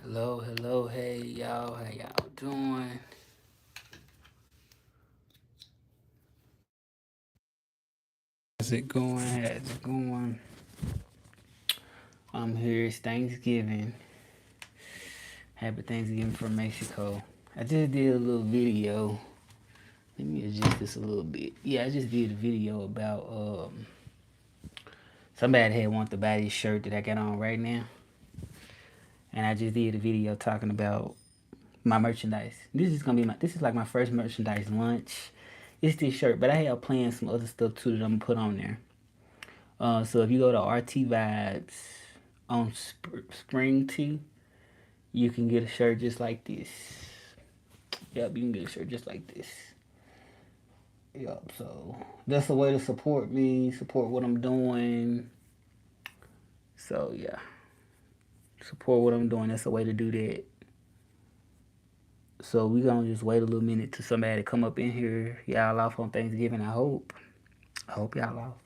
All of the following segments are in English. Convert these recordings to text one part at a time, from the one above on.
Hello, hey y'all, how y'all doing? How's it going? How's it going? I'm here. It's Thanksgiving. Happy Thanksgiving from Mexico. I just did a little video. Let me adjust this a little bit. Yeah, I just did a video about somebody had wanted to buy this shirt that I got on right now, and I just did a video talking about my merchandise. This is like my first merchandise launch. It's this shirt, but I have planned some other stuff too that I'm gonna put on there. So if you go to RT Vibes on Spring Tea, you can get a shirt just like this. Yep, you can get a shirt just like this. Yep, so that's a way to support me, support what I'm doing. So yeah, support what I'm doing. That's a way to do that. So we gonna just wait a little minute to somebody to come up in here. Y'all off on Thanksgiving, I hope. I hope y'all off.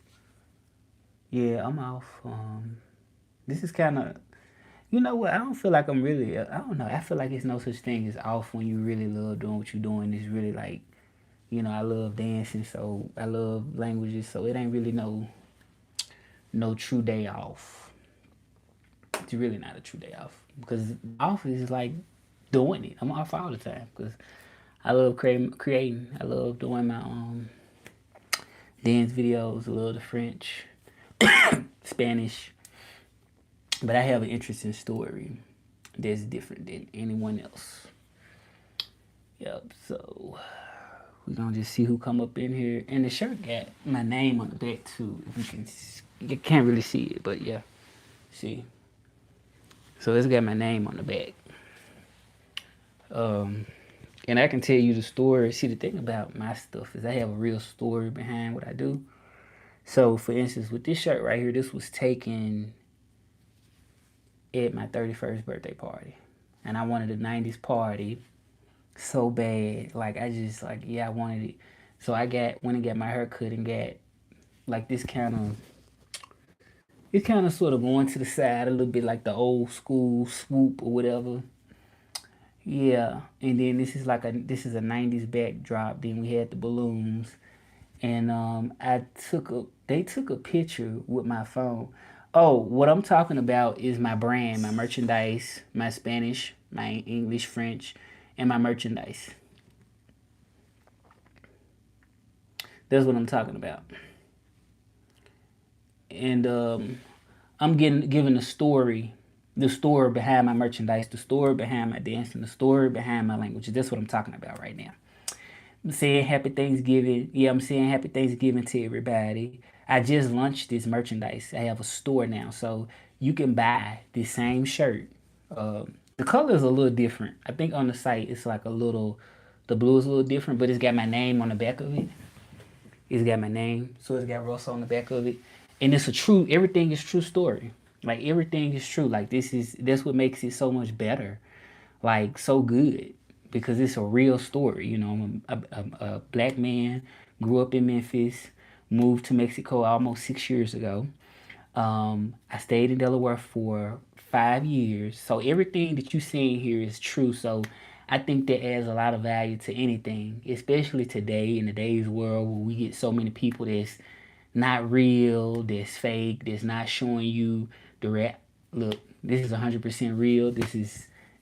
Yeah, I'm off. This is kind of, you know what? I don't feel like I'm really. I don't know. I feel like it's no such thing as off when you really love doing what you're doing. It's really like, I love dancing, so I love languages, so it ain't really no true day off. It's really not a true day off because off is like doing it. I'm off all the time because I love creating. I love doing my dance videos. I love the French, Spanish, but I have an interesting story that's different than anyone else. Yep. So we're gonna just see who come up in here, and the shirt got my name on the back too. If you can't really see it, but yeah, see. So it's got my name on the back. Um, and I can tell you the story. See, the thing about my stuff is I have a real story behind what I do. So, for instance, with this shirt right here, this was taken at my 31st birthday party, and I wanted a '90s party so bad. Like I just like yeah, I wanted it. So I went and got my hair cut and got like this kind of it's kind of sort of going to the side a little bit like the old school swoop or whatever. Yeah, and then this is a '90s backdrop. Then we had the balloons, and they took a picture with my phone. Oh, what I'm talking about is my brand, my merchandise, my Spanish, my English, French, and my merchandise. That's what I'm talking about. And I'm getting given the story behind my merchandise, the story behind my dancing, the story behind my language. That's what I'm talking about right now. I'm saying happy Thanksgiving. Yeah, I'm saying happy Thanksgiving to everybody. I just launched this merchandise. I have a store now, so you can buy the same shirt. The color is a little different. I think on the site it's like the blue is a little different, but it's got my name on the back of it. It's got my name, so it's got Russell on the back of it, and it's a true. Everything is true story. Like everything is true. Like that's what makes it so much better. Like so good because it's a real story. I'm a black man, grew up in Memphis, moved to Mexico almost 6 years ago. I stayed in Delaware for 5 years. So everything that you see here is true. So I think that adds a lot of value to anything, especially today in today's world where we get so many people that's not real, that's fake, that's not showing you the look. This is 100% real.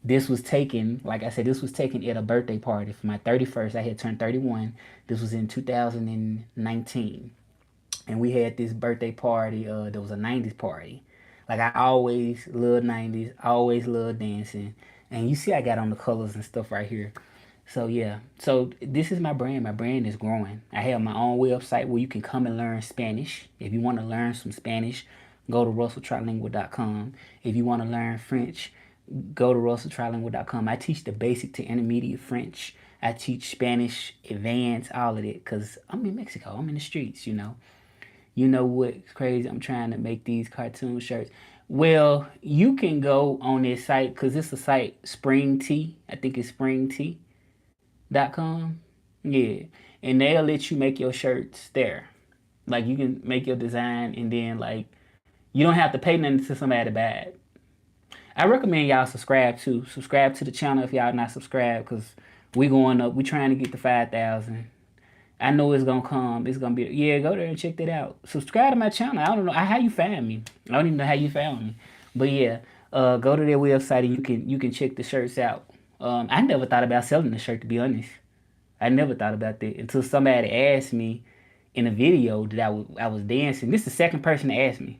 This was taken, like I said, this was taken at a birthday party for my 31st. I had turned 31. This was in 2019, and we had this birthday party. There was a '90s party. Like I always loved '90s, always loved dancing, and you see I got on the colors and stuff right here. So yeah, so this is my brand. My brand is growing. I have my own website where you can come and learn Spanish. If you want to learn some Spanish, go to russelltrilingual.com. If you want to learn French, go to russelltrilingual.com. I teach the basic to intermediate French. I teach Spanish, advanced, all of it, because I'm in Mexico. I'm in the streets. You know what's crazy? I'm trying to make these cartoon shirts. Well, you can go on this site because it's a site, Spring Tea. I think it's springtea.com. Yeah. And they'll let you make your shirts there. Like you can make your design and then like you don't have to pay nothing to somebody to buy it. I recommend y'all subscribe too. Subscribe to the channel if y'all not subscribed, cause we going up. We trying to get to 5,000. I know it's gonna come. It's gonna be, yeah. Go there and check that out. Subscribe to my channel. I don't know how you found me. I don't even know how you found me, but yeah. Go to their website and you can check the shirts out. I never thought about selling the shirt, to be honest. I never thought about that until somebody asked me in a video that I was dancing. This is the second person to ask me.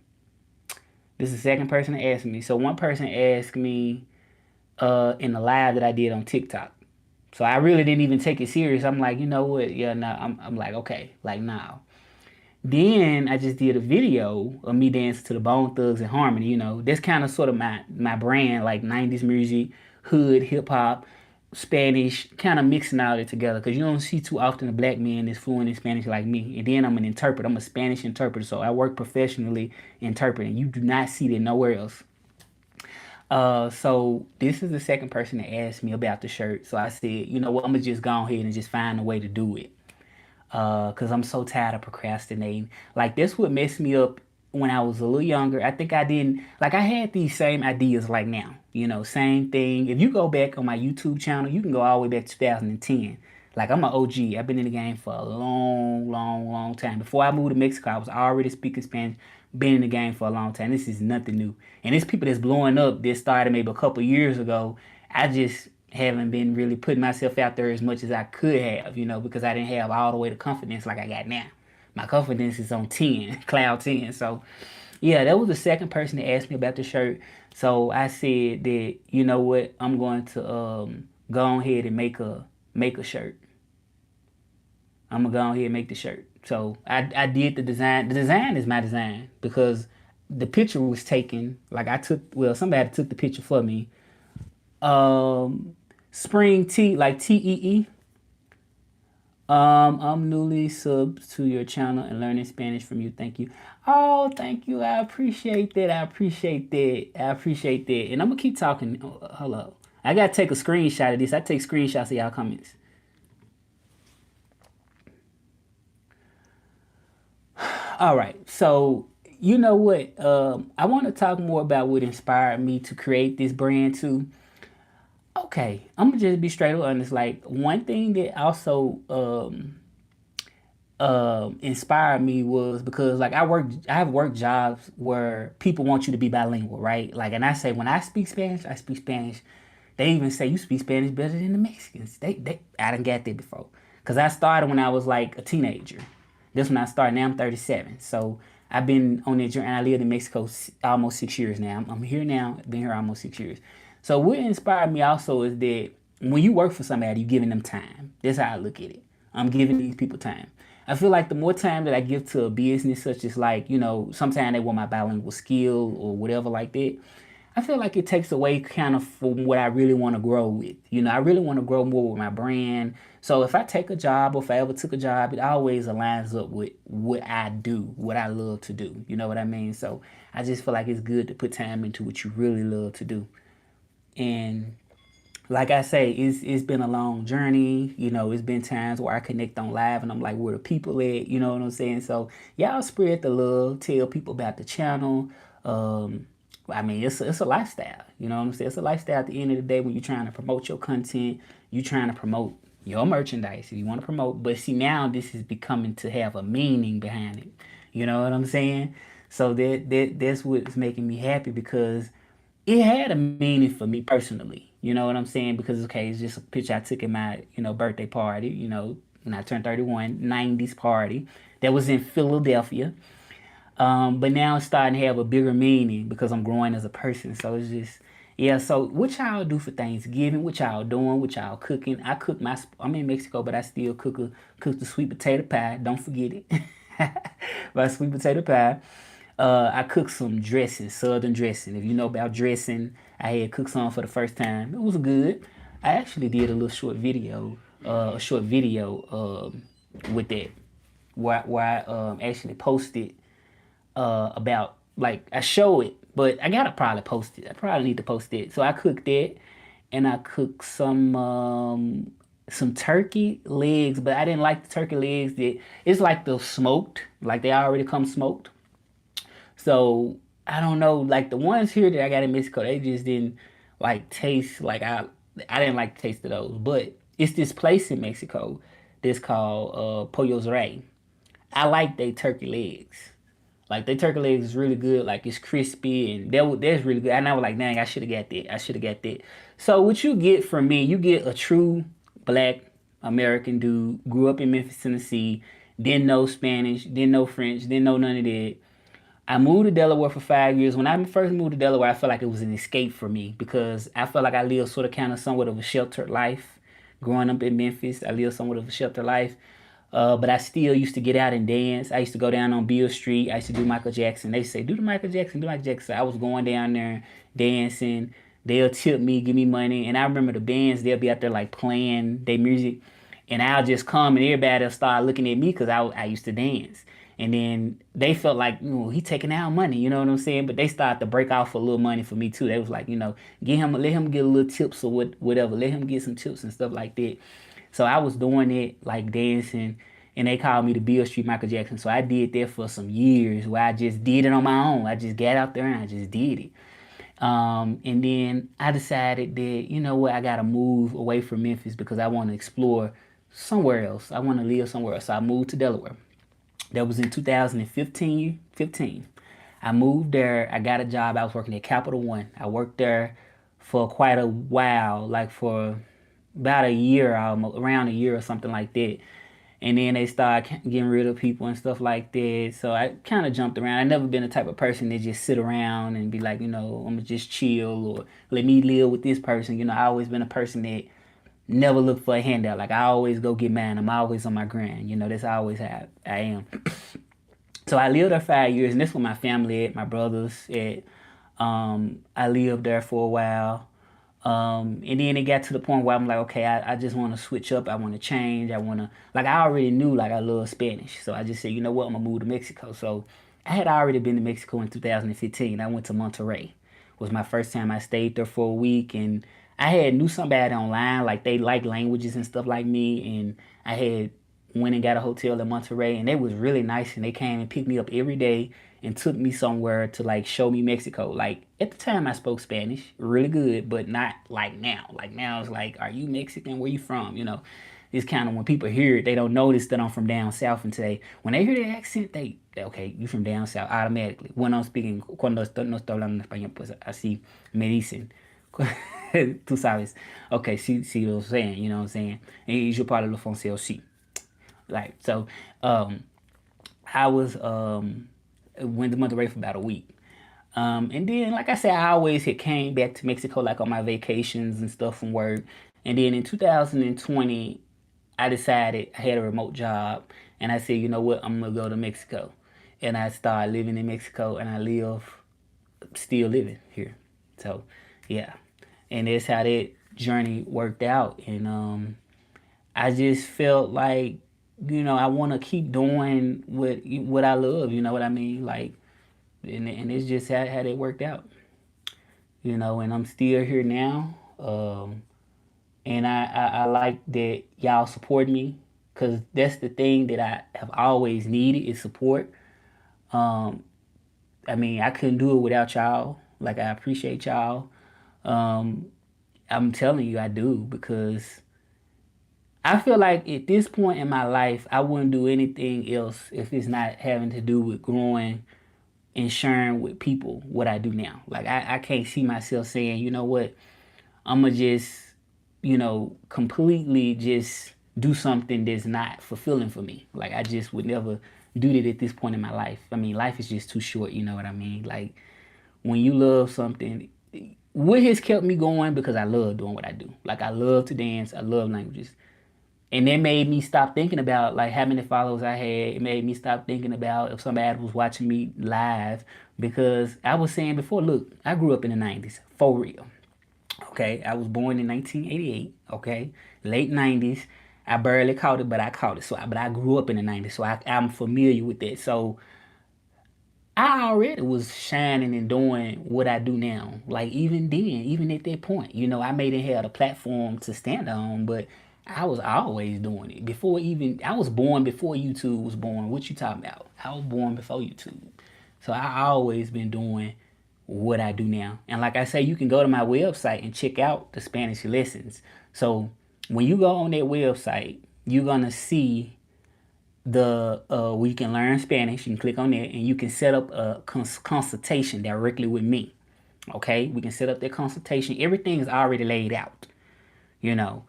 This is the second person to ask me. So one person asked me in the live that I did on TikTok. So I really didn't even take it serious. I'm like, you know what? Yeah, no. I'm like, okay, like now. Then I just did a video of me dancing to the Bone Thugs and Harmony. That's kind of sort of my brand, like 90s music, hood, hip hop, Spanish, kind of mixing all it together. Because you don't see too often a black man that's fluent in Spanish like me. And then I'm an interpreter. I'm a Spanish interpreter. So I work professionally interpreting. You do not see that nowhere else. So this is the second person that asked me about the shirt. So I said, you know what, I'm gonna just go ahead and just find a way to do it. Cause I'm so tired of procrastinating. Like this would mess me up when I was a little younger. I think I didn't like I had these same ideas like now. Same thing. If you go back on my YouTube channel, you can go all the way back to 2010. Like I'm an OG. I've been in the game for a long, long, long time. Before I moved to Mexico, I was already speaking Spanish. Been in the game for a long time. This is nothing new. And it's people that's blowing up that started maybe a couple years ago. I just haven't been really putting myself out there as much as I could have, because I didn't have all the way the confidence like I got now. My confidence is on 10, cloud 10. So, yeah, that was the second person that asked me about the shirt. So I said that, you know what, I'm going to go ahead and make a shirt. I'm gonna go ahead and make the shirt. So I did the design. The design is my design because the picture was taken. Like somebody took the picture for me. Spring T, like TEE. I'm newly subbed to your channel and learning Spanish from you. Thank you. Oh, thank you. I appreciate that. I appreciate that. I appreciate that. And I'm gonna keep talking. Hello. I gotta take a screenshot of this. I take screenshots of y'all comments. All right. So you know what? I want to talk more about what inspired me to create this brand too. Okay, I'm gonna just be straight up honest. Like one thing that also inspired me was because like I have worked jobs where people want you to be bilingual, right? Like, and I say when I speak Spanish, I speak Spanish. They even say you speak Spanish better than the Mexicans. I done got that before. Cause I started when I was like a teenager. This when I started. Now I'm 37. So I've been on that journey. I lived in Mexico almost 6 years now. I'm here now. Been here almost 6 years. So what inspired me also is that when you work for somebody, you're giving them time. That's how I look at it. I'm giving these people time. I feel like the more time that I give to a business, such as like, sometimes they want my bilingual skill or whatever like that. I feel like it takes away kind of from what I really want to grow with. I really want to grow more with my brand. So if I take a job or if I ever took a job, it always aligns up with what I do, what I love to do. You know what I mean? So I just feel like it's good to put time into what you really love to do. And like I say, it's been a long journey. It's been times where I connect on live and I'm like, where the people at? You know what I'm saying? So y'all spread the love, tell people about the channel. I mean, it's a lifestyle. You know what I'm saying? It's a lifestyle at the end of the day when you're trying to promote your content, you're trying to promote your merchandise if you want to promote. But see, now this is becoming to have a meaning behind it. You know what I'm saying? So that's what's making me happy because it had a meaning for me personally. You know what I'm saying? Because okay, it's just a picture I took at my birthday party. When I turned 31, 90s party that was in Philadelphia. But now it's starting to have a bigger meaning because I'm growing as a person. So it's just, yeah. So what y'all do for Thanksgiving? What y'all doing? What y'all cooking? I'm in Mexico, but I still cook the sweet potato pie. Don't forget it. My sweet potato pie. I cooked some dressing, southern dressing. If you know about dressing, I had cooked some for the first time. It was good. I actually did a little short video with that, where I actually posted about like I show it, but I gotta probably post it. I probably need to post it. So I cooked that, and I cooked some turkey legs, but I didn't like the turkey legs. That it's like the smoked, like they already come smoked. So I don't know, like the ones here that I got in Mexico, they just didn't like taste like I didn't like the taste of those. But it's this place in Mexico that's called Pollos Rey. I like they turkey legs. Like they turkey legs is really good. Like it's crispy and that's really good. And I was like, dang, I should have got that. I should have got that. So what you get from me, you get a true black American dude, grew up in Memphis, Tennessee, didn't know Spanish, didn't know French, didn't know none of that. I moved to Delaware for 5 years. When I first moved to Delaware, I felt like it was an escape for me because I felt like I lived sort of kind of somewhat of a sheltered life. Growing up in Memphis, I lived somewhat of a sheltered life. But I still used to get out and dance. I used to go down on Beale Street. I used to do Michael Jackson. They say, do the Michael Jackson, do Michael Jackson. I was going down there dancing. They'll tip me, give me money. And I remember the bands, they'll be out there like playing their music. And I'll just come and everybody will start looking at me because I used to dance. And then they felt like, he taking out money, you know what I'm saying? But they started to break off a little money for me too. They was like, let him get a little tips or whatever. Let him get some tips and stuff like that. So I was doing it, like dancing, and they called me the Beale Street Michael Jackson. So I did that for some years where I just did it on my own. I just got out there and I just did it. And then I decided that, you know what, I gotta move away from Memphis because I want to explore somewhere else. I want to live somewhere else. So I moved to Delaware. That was in 2015. 15. I moved there. I got a job. I was working at Capital One. I worked there for quite a while, like for about a year, almost around a year or something like that. And then they started getting rid of people and stuff like that. So I kind of jumped around. I never been the type of person that just sit around and be like, I'm gonna just chill or let me live with this person. I always been a person that never look for a handout. Like I always go get mine. I'm always on my grind. That's always how I am. So I lived there 5 years, and that's where my family at, my brothers at. I lived there for a while. And then it got to the point where I'm like, okay, I just want to switch up. I want to change. Like, I already knew, like, I love Spanish. So I just said, you know what, I'm going to move to Mexico. So I had already been to Mexico in 2015. I went to Monterrey. It was my first time. I stayed there for a week, and I had knew somebody online, like, they like languages and stuff like me, and I had went and got a hotel in Monterrey, and they was really nice, and they came and picked me up every day and took me somewhere to like show me Mexico. Like at the time I spoke Spanish really good, but not like now. Like now it's like, are you Mexican? Where you from? It's kind of when people hear it, they don't notice that I'm from down south until when they hear the accent, okay, you from down south automatically. When I'm speaking, no estoy hablando español, pues así me dicen. Tú sabes. Okay, sí, lo saying, you know what I'm saying? Et je parle le français aussi. Like, so, I went to Monterrey for about a week. And then, like I said, I always had came back to Mexico like on my vacations and stuff from work. And then in 2020, I decided I had a remote job, and I said, you know what, I'm gonna go to Mexico, and I started living in Mexico, and I still living here. So, yeah, and that's how that journey worked out. And I just felt like, I want to keep doing what I love. You know what I mean? Like, and it's just how they worked out. And I'm still here now. And I like that y'all support me because that's the thing that I have always needed is support. Um, I mean, I couldn't do it without y'all. Like, I appreciate y'all. Um, I'm telling you, I do because I feel like at this point in my life, I wouldn't do anything else if it's not having to do with growing and sharing with people what I do now. Like I can't see myself saying, you know what, I'm gonna just, completely just do something that's not fulfilling for me. Like I just would never do that at this point in my life. I mean, life is just too short, you know what I mean? Like when you love something, what has kept me going because I love doing what I do. Like I love to dance, I love languages. And it made me stop thinking about like how many followers I had. It made me stop thinking about if somebody was watching me live because I was saying before, look, I grew up in the 90s for real. Okay, I was born in 1988. Okay, late 90s. I barely caught it, but I caught it. But I grew up in the 90s, so I'm familiar with that. So I already was shining and doing what I do now. Like even then, even at that point, I may have had a platform to stand on, but I was always doing it. I was born before YouTube was born. What you talking about? I was born before YouTube. So I always been doing what I do now. And like I say, you can go to my website and check out the Spanish lessons. So when you go on that website, you're gonna see the where you can learn Spanish. You can click on that, and you can set up a consultation directly with me. Okay, we can set up that consultation. Everything is already laid out. You know,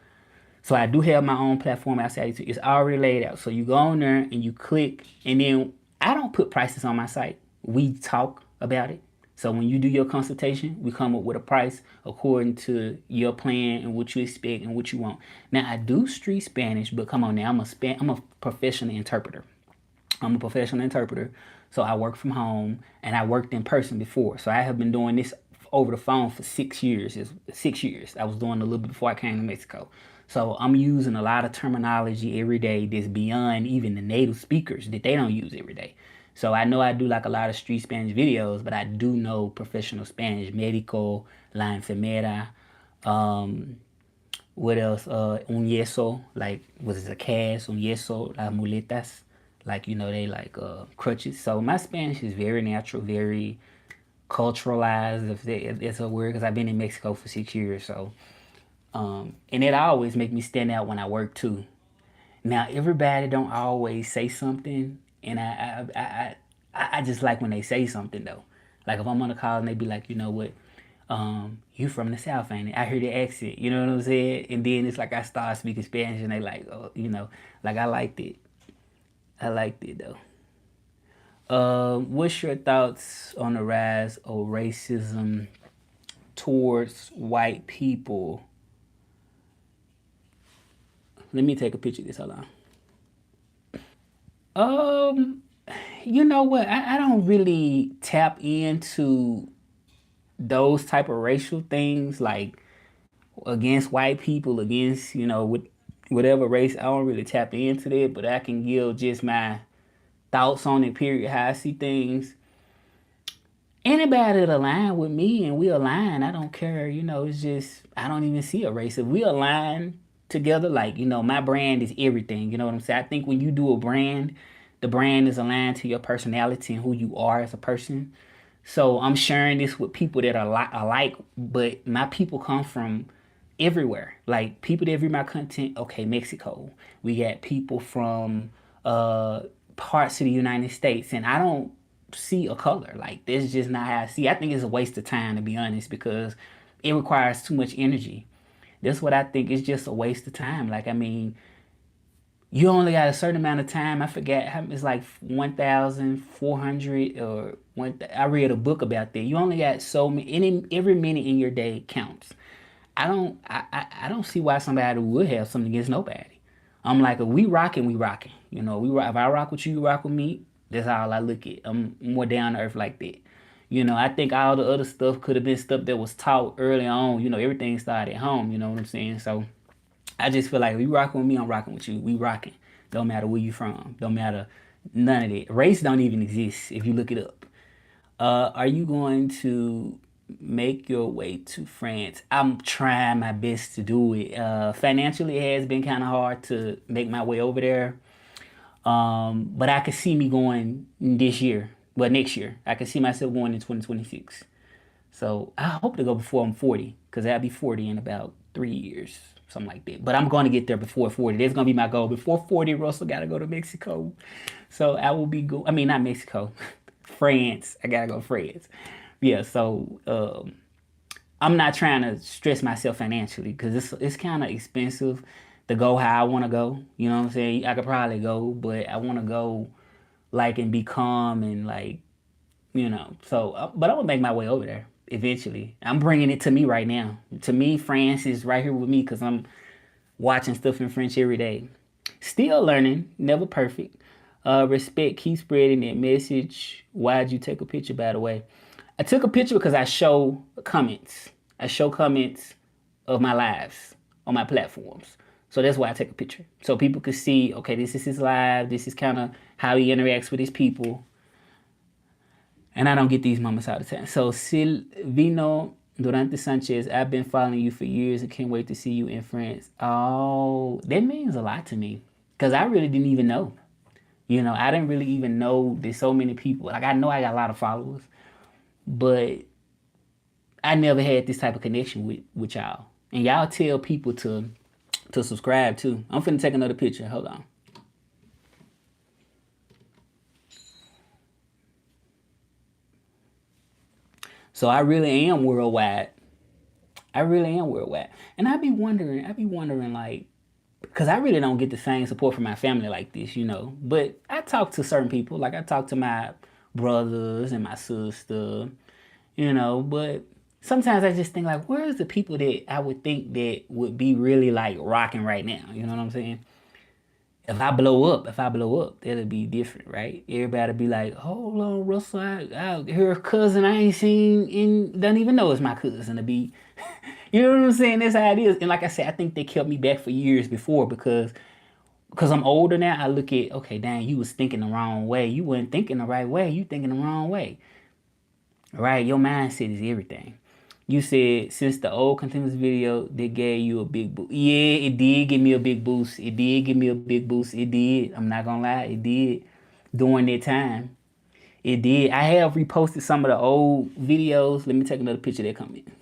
so I do have my own platform outside YouTube. It's already laid out. So you go on there and you click, and then I don't put prices on my site. We talk about it. So when you do your consultation, we come up with a price according to your plan and what you expect and what you want. Now I do street Spanish, but come on now, I'm a professional interpreter. I'm a professional interpreter, so I work from home and I worked in person before. So I have been doing this over the phone for 6 years. It's 6 years. I was doing a little bit before I came to Mexico. So I'm using a lot of terminology every day that's beyond even the native speakers that they don't use every day. So I know I do like a lot of street Spanish videos, but I do know professional Spanish, médico, la enfermera, um, what else? Un yeso, like was it a cast? Un yeso, las muletas, like they like crutches. So my Spanish is very natural, very culturalized, if that's a word, because I've been in Mexico for 6 years. So and it always make me stand out when I work too. Now everybody don't always say something, and I just like when they say something though. Like if I'm on a call and they be like, you know what, you from the South, ain't it? I hear the accent, you know what I'm saying? And then it's like I start speaking Spanish, and they like, oh, like I liked it. I liked it though. What's your thoughts on the rise of racism towards white people? Let me take a picture of this. Hold on. Um, you know what? I don't really tap into those type of racial things, like against white people, against with whatever race. I don't really tap into that, but I can give just my thoughts on it. Period. How I see things. Anybody that align with me and we align, I don't care. It's just I don't even see a race. If we align together, like my brand is everything. You know what I'm saying? I think when you do a brand, the brand is aligned to your personality and who you are as a person. So I'm sharing this with people that are alike, but my people come from everywhere. Like people that view my content, okay, Mexico. We got people from uh parts of the United States, and I don't see a color. Like this is just not how I see. I think it's a waste of time, to be honest, because it requires too much energy. That's what I think. It's just a waste of time. Like I mean, you only got a certain amount of time. I forget how it's like 1,400 or one. I read a book about that. You only got so many. Every minute in your day counts. I don't see why somebody would have something against nobody. I'm like, if we rocking, we rocking. We rock. If I rock with you, you rock with me. That's all I look at. I'm more down to earth like that. I think all the other stuff could have been stuff that was taught early on. Everything started at home. You know what I'm saying? So I just feel like if you rocking with me, I'm rocking with you. We rocking. Don't matter where you from. Don't matter none of that. Race don't even exist if you look it up. Are you going to make your way to France? I'm trying my best to do it. Financially, it has been kind of hard to make my way over there. But I could see me going this year. Well, next year. I could see myself going in 2026. So I hope to go before I'm 40, because I'll be 40 in about 3 years, something like that. But I'm going to get there before 40. That's going to be my goal. Before 40, Russell got to go to Mexico. So I will be I mean, not Mexico, France. I got to go to France. Yeah, so I'm not trying to stress myself financially, because it's kind of expensive to go how I want to go. You know what I'm saying? I could probably go, but I want to go like and be calm and like So, but I'm gonna make my way over there eventually. I'm bringing it to me right now. To me, France is right here with me because I'm watching stuff in French every day. Still learning, never perfect. Respect, keep spreading that message. Why'd you take a picture, by the way? I took a picture because I show comments. I show comments of my lives on my platforms. So that's why I take a picture. So people could see, okay, this is his live. This is kind of how he interacts with his people. And I don't get these moments all the time. So Silvino Durante Sanchez, I've been following you for years and can't wait to see you in France. Oh, that means a lot to me, because I really didn't even know. You know, I didn't really even know there's so many people. Like I know I got a lot of followers, but I never had this type of connection with y'all. And y'all tell people to subscribe too. I'm finna take another picture. Hold on. So I really am worldwide. I really am worldwide. And I be wondering like, because I really don't get the same support from my family like this, you know. But I talk to certain people, like I talk to my brothers and my sister, you know. But sometimes I just think like, where's the people that I would think that would be really like rocking right now? You know what I'm saying? If I blow up, that'll be different, right? Everybody be like, hold on, Russell, I hear a cousin I ain't seen and don't even know it's my cousin to be. You know what I'm saying? That's how it is. And like I said, I think they kept me back for years before because I'm older now. I look at, okay, dang, you was thinking the wrong way. You weren't thinking the right way. You thinking the wrong way. Right? Your mindset is everything. You said since the old continuous video, they gave you a big boost. Yeah, it did give me a big boost. It did give me a big boost. It did. I'm not gonna lie, it did. During that time, it did. I have reposted some of the old videos. Let me take another picture of that comment.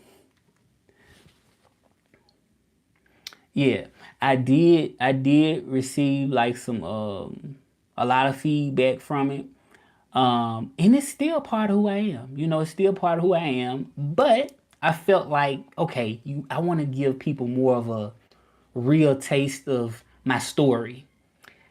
Yeah, I did. I did receive like some a lot of feedback from it. And it's still part of who I am. You know, it's still part of who I am. But I felt like, okay, I want to give people more of a real taste of my story.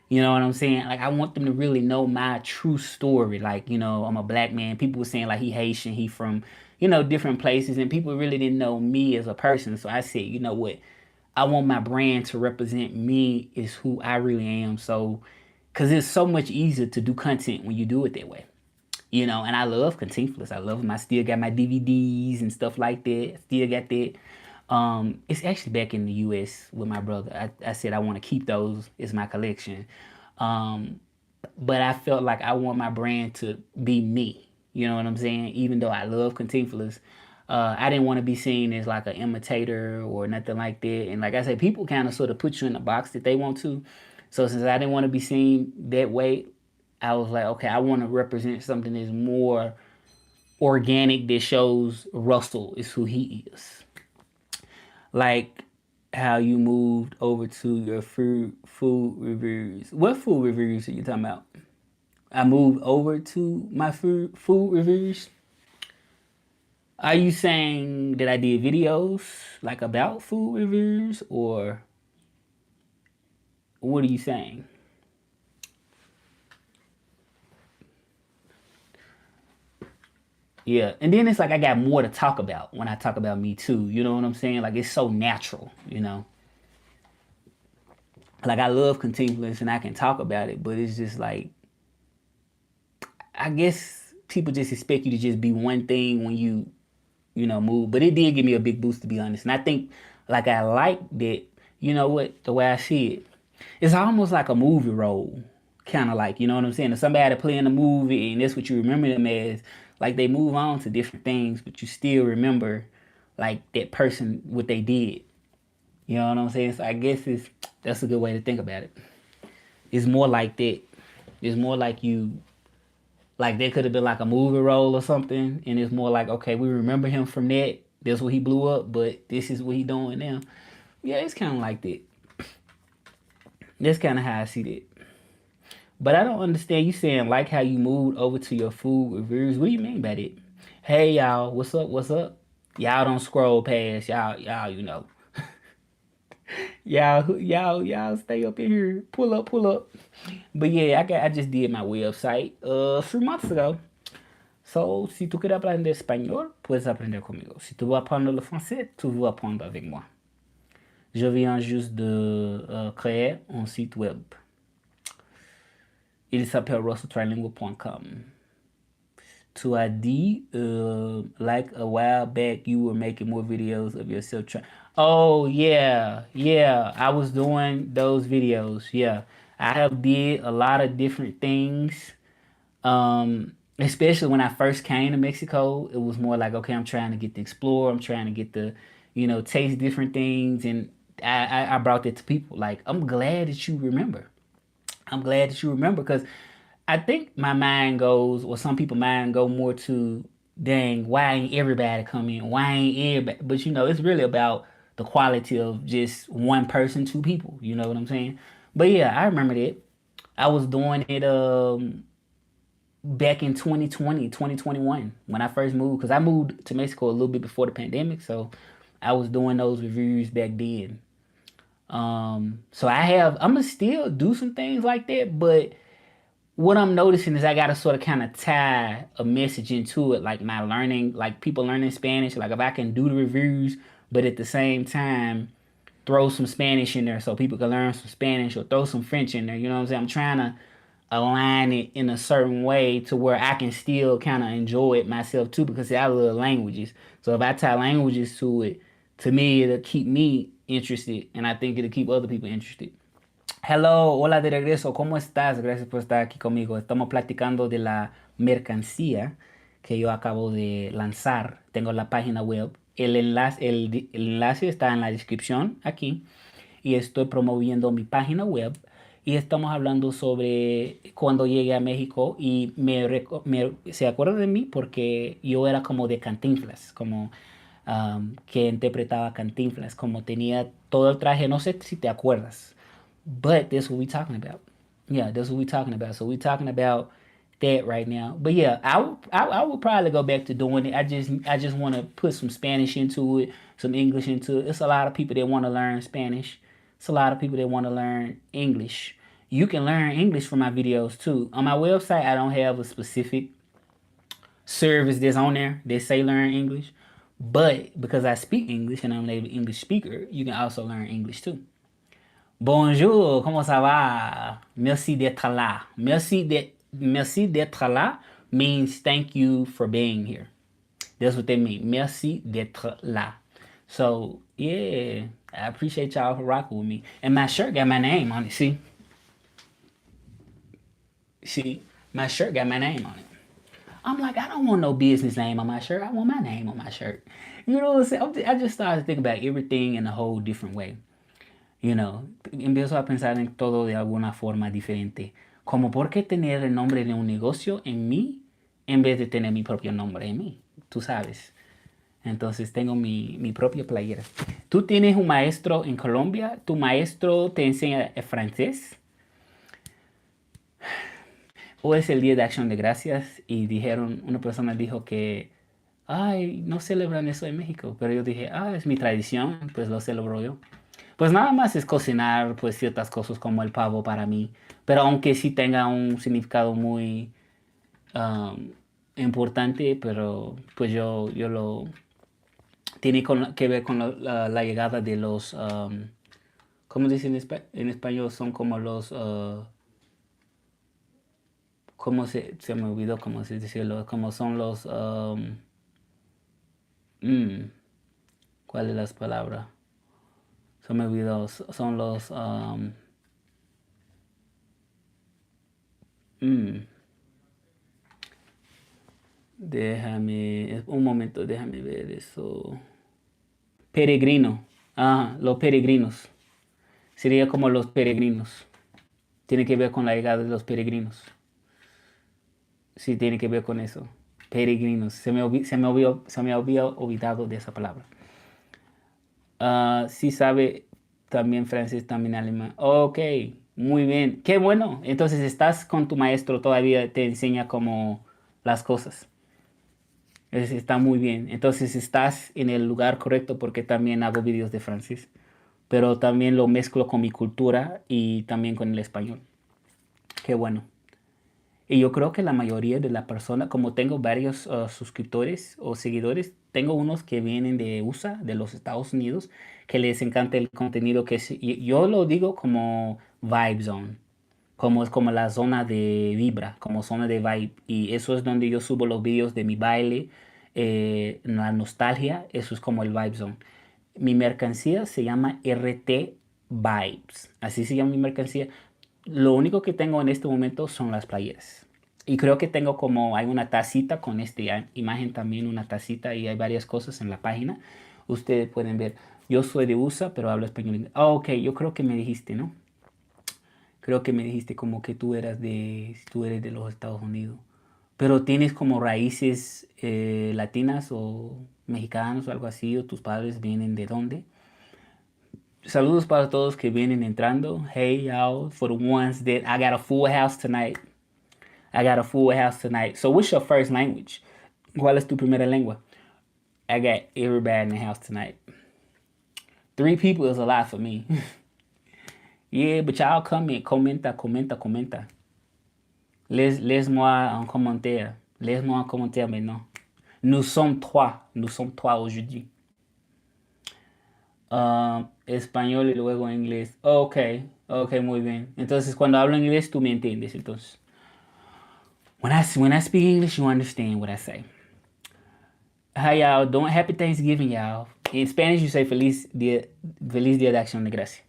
You know what I'm saying? Like I want them to really know my true story. Like, you know, I'm a black man. People were saying like he Haitian, he from, you know, different places, and people really didn't know me as a person. So I said, you know what? I want my brand to represent me as who I really am. So, because it's so much easier to do content when you do it that way. You know, and I love Contemptuous. I love them. I still got my DVDs and stuff like that. Still got that. It's actually back in the US with my brother. I said I want to keep those as my collection. Um, but I felt like I want my brand to be me. You know what I'm saying? Even though I love Contemptuous, I didn't want to be seen as like an imitator or nothing like that. And like I said, people kind of sort of put you in the box that they want to. So since I didn't want to be seen that way, I was like, okay, I want to represent something that's more organic that shows Russell is who he is. Like how you moved over to your food reviews. What food reviews are you talking about? I moved over to my food reviews. Are you saying that I did videos like about food reviews, or what are you saying? Yeah, and then it's like I got more to talk about when I talk about me too. You know what I'm saying? Like it's so natural, you know. Like I love Contemptuous and I can talk about it, but it's just like I guess people just expect you to just be one thing when you know, move. But it did give me a big boost to be honest. And I think like I like that, you know what, the way I see it. It's almost like a movie role. Kind of like, you know what I'm saying? If somebody playing a movie and that's what you remember them as, like they move on to different things, but you still remember like that person, what they did. You know what I'm saying? So I guess that's a good way to think about it. It's more like that. It's more like you like that could have been like a movie role or something, and it's more like okay, we remember him from that. That's what he blew up, but this is what he doing now. Yeah, it's kind of like that. That's kind of how I see that. But I don't understand you saying like how you moved over to your food reviews. What do you mean by that? Hey y'all, what's up? What's up? Y'all don't scroll past y'all. You know, y'all stay up in here. Pull up, pull up. But yeah, I just did my website a few months ago. So, si tu quieres aprender español, puedes aprender conmigo. Si tu veux apprendre le français, tu veux apprendre avec moi. Je viens juste de créer un site web. Il s'appelle russelltrilingual.com. Tu as dit, like a while back, you were making more videos of yourself trying. Oh yeah, I was doing those videos. Yeah, I have did a lot of different things. Especially when I first came to Mexico, it was more like, okay, I'm trying to get to explore. I'm trying to get to, you know, taste different things, and I brought that to people. Like, I'm glad that you remember. I'm glad that you remember because I think my mind goes, or some people mind go more to, dang, why ain't everybody come in? Why ain't everybody? But it's really about the quality of just one person, two people. You know what I'm saying? But yeah, I remember that. I was doing it back in 2020, 2021 when I first moved because I moved to Mexico a little bit before the pandemic, so I was doing those reviews back then. So I'm gonna still do some things like that, but what I'm noticing is I gotta sort of kind of tie a message into it, like my learning, like people learning Spanish. Like if I can do the reviews, but at the same time throw some Spanish in there so people can learn some Spanish, or throw some French in there. You know what I'm saying? I'm trying to align it in a certain way to where I can still kind of enjoy it myself too, because I love languages. So if I tie languages to it, to me it'll keep me interested, and I think it'll keep other people interested. Hello, hola de regreso, ¿cómo estás? Gracias por estar aquí conmigo. Estamos platicando de la mercancía que yo acabo de lanzar. Tengo la página web. El enlace está en la descripción aquí. Y estoy promoviendo mi página web. Y estamos hablando sobre cuando llegué a México y se acuerda de mí porque yo era como de Cantinflas, como que interpretaba Cantinflas, como tenía todo el traje, no sé si te acuerdas. But that's what we talking about. Yeah, that's what we talking about. So we talking about that right now. But yeah, I would probably go back to doing it. I just want to put some Spanish into it, some English into it. It's a lot of people that want to learn Spanish. It's a lot of people that want to learn English. You can learn English from my videos too. On my website, I don't have a specific service that's on there that say learn English. But because I speak English and I'm an English speaker, you can also learn English too. Bonjour, comment ça va? Merci d'être là. Merci d'être là means thank you for being here. That's what they mean. Merci d'être là. So, yeah, I appreciate y'all for rocking with me. And my shirt got my name on it. See, my shirt got my name on it. I'm like, I don't want no business name on my shirt. I want my name on my shirt. You know what I'm saying? I just started to think about everything in a whole different way. Empiezo a pensar en todo de alguna forma diferente. Como por qué tener el nombre de un negocio en mí en vez de tener mi propio nombre en mí. Tú sabes. Entonces tengo mi propia playera. ¿Tú tienes un maestro en Colombia? ¿Tu maestro te enseña francés? Hoy es el Día de Acción de Gracias y una persona dijo que, ay, no celebran eso en México. Pero yo dije, es mi tradición, pues lo celebro yo. Pues nada más es cocinar pues ciertas cosas como el pavo para mí, pero aunque sí tenga un significado muy um, importante, pero pues yo lo tiene que ver con la llegada de los, ¿cómo dicen en español? Son como los, ¿cómo se me olvidó cómo se decirlo? Como son los, mm, ¿cuál es las palabras? Se me olvidó, son los, mm, un momento, déjame ver eso. Peregrino. Ajá, los peregrinos. Sería como los peregrinos. Tiene que ver con la llegada de los peregrinos. Sí, tiene que ver con eso. Peregrinos. Se me había olvidado de esa palabra. Sí sabe también francés, también alemán. Ok, muy bien. Qué bueno. Entonces estás con tu maestro, todavía te enseña como las cosas. Está muy bien. Entonces estás en el lugar correcto porque también hago videos de francés, pero también lo mezclo con mi cultura y también con el español. Qué bueno. Y yo creo que la mayoría de las personas, como tengo varios suscriptores o seguidores, tengo unos que vienen de USA, de los Estados Unidos, que les encanta el contenido yo lo digo como vibe zone, como es como la zona de vibra, como zona de vibe. Y eso es donde yo subo los videos de mi baile, la nostalgia, eso es como el vibe zone. Mi mercancía se llama RT Vibes, así se llama mi mercancía. Lo único que tengo en este momento son las playeras. Y creo que tengo como, hay una tacita con esta imagen también, una tacita y hay varias cosas en la página. Ustedes pueden ver. Yo soy de USA, pero hablo español. Ok, yo creo que me dijiste, ¿no? Creo que me dijiste como que tú eres de los Estados Unidos. Pero tienes como raíces latinas o mexicanos o algo así, o tus padres vienen de dónde. Saludos para todos que vienen entrando. Hey y'all, for the ones that I got a full house tonight. I got a full house tonight. So what's your first language? ¿Cuál es tu primera lengua? I got everybody in the house tonight. 3 people is a lot for me. Yeah, but y'all comment, comenta. Laisse-moi un commentaire. Laisse-moi un commentaire maintenant. Nous sommes trois aujourd'hui. Español y luego inglés. Ok, muy bien. Entonces, cuando hablo inglés, tú me entiendes. Entonces, when I speak English, you understand what I say. How y'all doing? Happy Thanksgiving, y'all. In Spanish, you say Feliz Día de Acción de Gracia.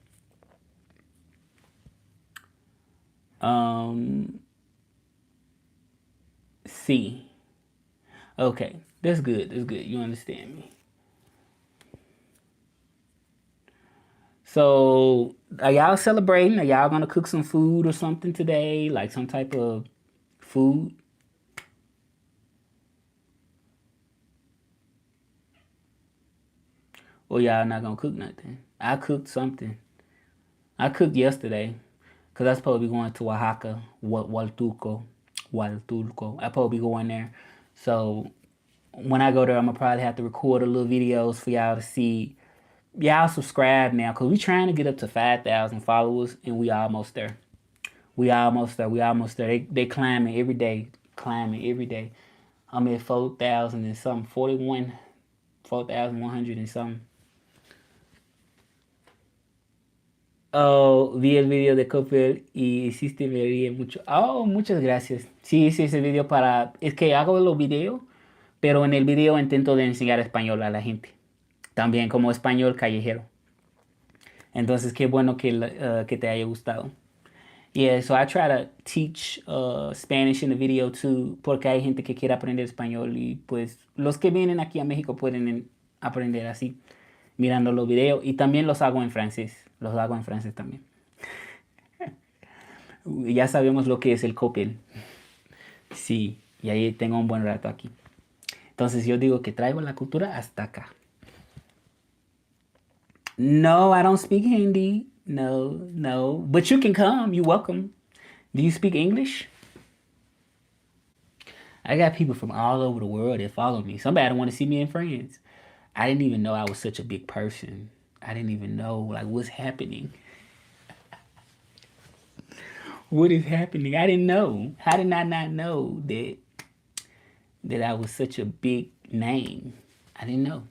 See. Okay, that's good. That's good. You understand me. So, are y'all celebrating? Are y'all gonna cook some food or something today? Like some type of food? Or y'all not gonna cook nothing? I cooked something. I cooked yesterday because I was supposed to be going to Oaxaca, Hualtulco. I supposed to be going there. So when I go there, I'm gonna probably have to record a little videos for y'all to see. Y'all subscribe now because we trying to get up to 5,000 followers and we almost there. We almost there. We almost there. They climbing every day. Climbing every day. I'm at 4,000 and something. 4,100 and something. Oh, vi el video de Copper y hiciste me ríe mucho. Oh, muchas gracias. Sí, sí, ese video para... Es que hago los videos, pero en el video intento de enseñar español a la gente. También como español callejero. Entonces, qué bueno que te haya gustado. Yeah, so I try to teach Spanish in the video too, porque hay gente que quiere aprender español y pues los que vienen aquí a México pueden aprender así, mirando los videos y también los hago en francés también. Ya sabemos lo que es el copel. Sí, y ahí tengo un buen rato aquí. Entonces yo digo que traigo la cultura hasta acá. No, I don't speak Hindi. No. But you can come. You're welcome. Do you speak English? I got people from all over the world that follow me. Somebody want to see me in France. I didn't even know I was such a big person. I didn't even know like what's happening. What is happening? I didn't know. How did I not know that I was such a big name? I didn't know.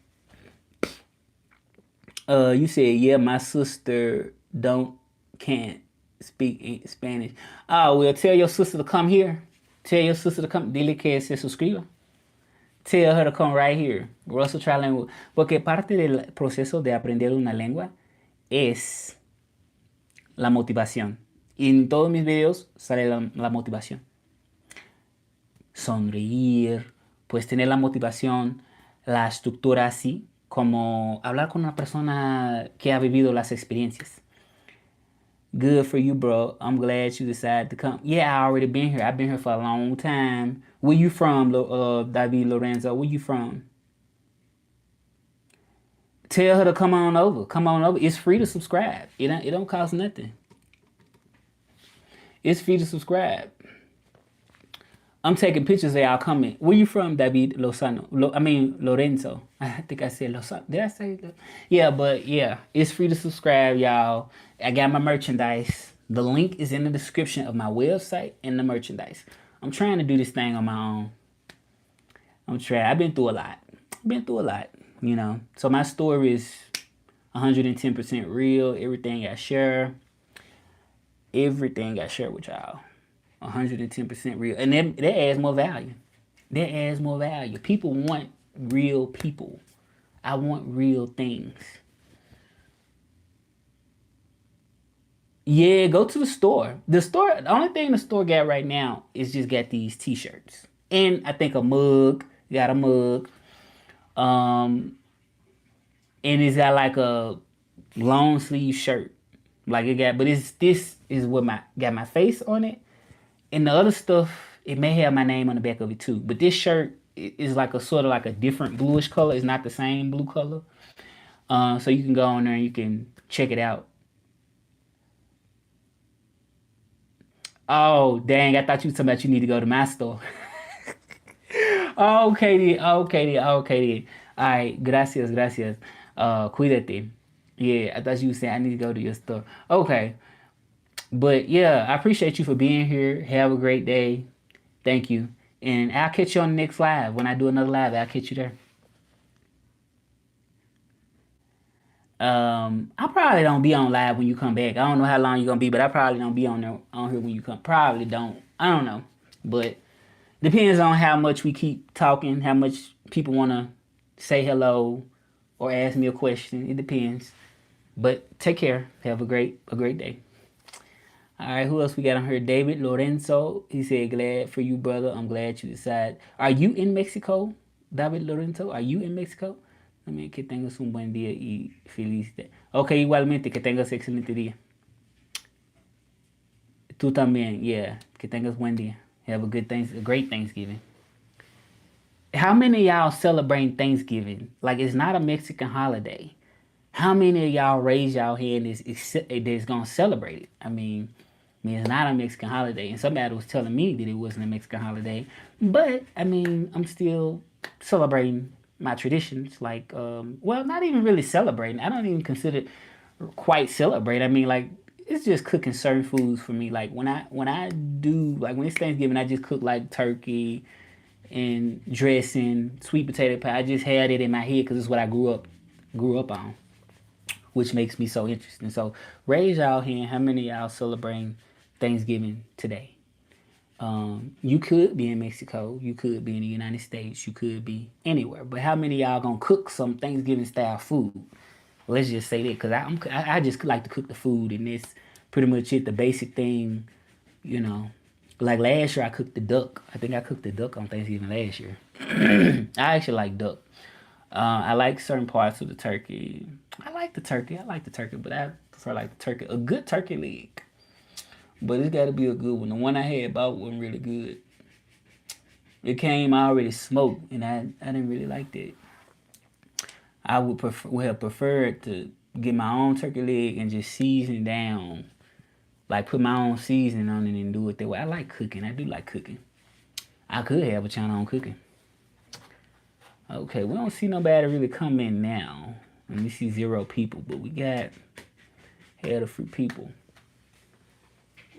You said, yeah, my sister can't speak Spanish. Oh, well, tell your sister to come here. Tell your sister to come. Dile que se suscriba. Tell her to come right here. Russell Trilingual. Porque parte del proceso de aprender una lengua es la motivación. Y en todos mis videos sale la motivación. Sonreír, pues tener la motivación, la estructura así, como hablar con una persona que ha vivido las experiencias. Good for you, bro. I'm glad you decided to come. Yeah, I already been here. I've been here for a long time. Where you from, David Lorenzo? Where you from? Tell her to come on over. Come on over. It's free to subscribe. It don't cost nothing. It's free to subscribe. I'm taking pictures of y'all coming. Where you from, David Lozano? Lorenzo. I think I said Lozano. Did I say that? Yeah, but yeah, it's free to subscribe, y'all. I got my merchandise. The link is in the description of my website and the merchandise. I'm trying to do this thing on my own. I'm trying. I've been through a lot, you know. So my story is 110% real. Everything I share with y'all. 110% real. And that adds more value. People want real people. I want real things. Yeah, go to the store. The only thing the store got right now is just got these t-shirts. And I think a mug. Got a mug. And it's got like a long sleeve shirt. Like it got, but this is what my got my face on it, and the other stuff it may have my name on the back of it too. But this shirt is like a sort of like a different bluish color. It's not the same blue color. So you can go on there and you can check it out. Oh dang! I thought you were talking about you need to go to my store. Okay then. Okay then. Okay then. All right. Gracias. Gracias. Cuídate. Yeah, I thought you were saying I need to go to your store. Okay. But yeah, I appreciate you for being here. Have a great day. Thank you. And I'll catch you on the next live. When I do another live, I'll catch you there. I probably don't be on live when you come back. I don't know how long you're gonna be, but I probably don't be on there on here when you come. Probably don't. I don't know. But depends on how much we keep talking, how much people wanna say hello or ask me a question. It depends. But take care. Have a great day. All right, who else we got on here? David Lorenzo. He said, "Glad for you, brother. I'm glad you decided." Are you in Mexico, David Lorenzo? Are you in Mexico? También que tengas un buen día y feliz día. Ok, igualmente, que tengas excelente día. Tú también, yeah. Que tengas buen día. Have a great Thanksgiving. How many of y'all celebrating Thanksgiving? Like it's not a Mexican holiday. How many of y'all raise y'all hand is gonna celebrate it? I mean, it's not a Mexican holiday, and somebody was telling me that it wasn't a Mexican holiday, but I mean, I'm still celebrating my traditions. Like, well, not even really celebrating. I don't even consider it quite celebrate. I mean, like, it's just cooking certain foods for me. Like when I do like when it's Thanksgiving, I just cook like turkey and dressing, sweet potato pie. I just had it in my head because it's what I grew up on, which makes me so interesting. So raise y'all hand. How many of y'all celebrating Thanksgiving today? You could be in Mexico, you could be in the United States, you could be anywhere. But how many of y'all gonna cook some Thanksgiving style food? Let's just say that because I just like to cook the food, and it's pretty much it. The basic thing, you know. Like last year, I cooked the duck. I think I cooked the duck on Thanksgiving last year. I actually like duck. I like certain parts of the turkey. I like the turkey. I like the turkey, but I prefer like the turkey. A good turkey leg, but it's got to be a good one. The one I had bought wasn't really good. It came already smoked, and I didn't really like that. I would have preferred to get my own turkey leg and just season down, like put my own seasoning on it and do it that way. I like cooking. I do like cooking. I could have a channel on cooking. Okay, we don't see nobody really come in now. And we see 0 people, but we got had a few people.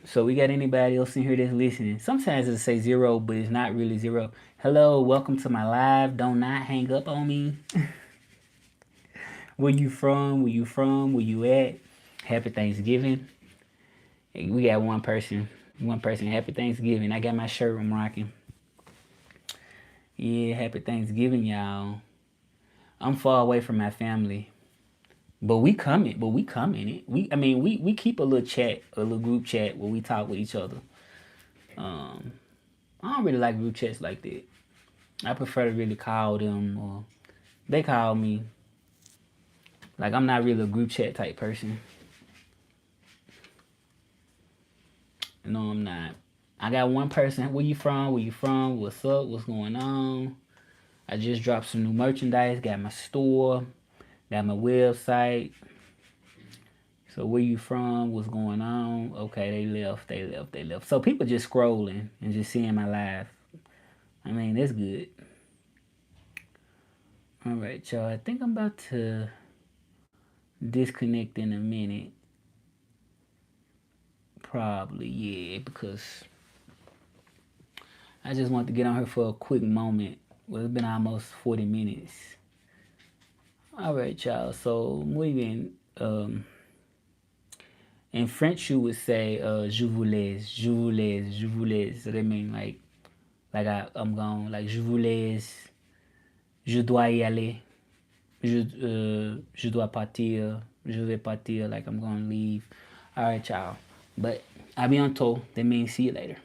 So we got anybody else in here that's listening? Sometimes it'll say 0, but it's not really 0. Hello, welcome to my live. Don't not hang up on me. Where you from? Where you from? Where you at? Happy Thanksgiving. Hey, we got one person. One person. Happy Thanksgiving. I got my shirt I'm rocking. Yeah, happy Thanksgiving, y'all. I'm far away from my family. But we coming. But we coming. We keep a little chat, a little group chat where we talk with each other. Um, I don't really like group chats like that. I prefer to really call them or they call me. Like I'm not really a group chat type person. No, I'm not. I got one person. Where you from? Where you from? What's up? What's going on? I just dropped some new merchandise. Got my store. Got my website. So where you from? What's going on? Okay, they left. They left. They left. So people just scrolling and just seeing my live. I mean, that's good. All right, y'all. I think I'm about to disconnect in a minute. Probably, yeah, because I just want to get on here for a quick moment. Well, it's been almost 40 minutes. All right, y'all. So, muy bien. In French, you would say, je vous laisse, je vous laisse, je vous laisse. So that means I'm gone. Like, je vous laisse, je dois y aller, je dois partir, je vais partir. Like, I'm going to leave. All right, y'all. But, a bientôt. That means see you later.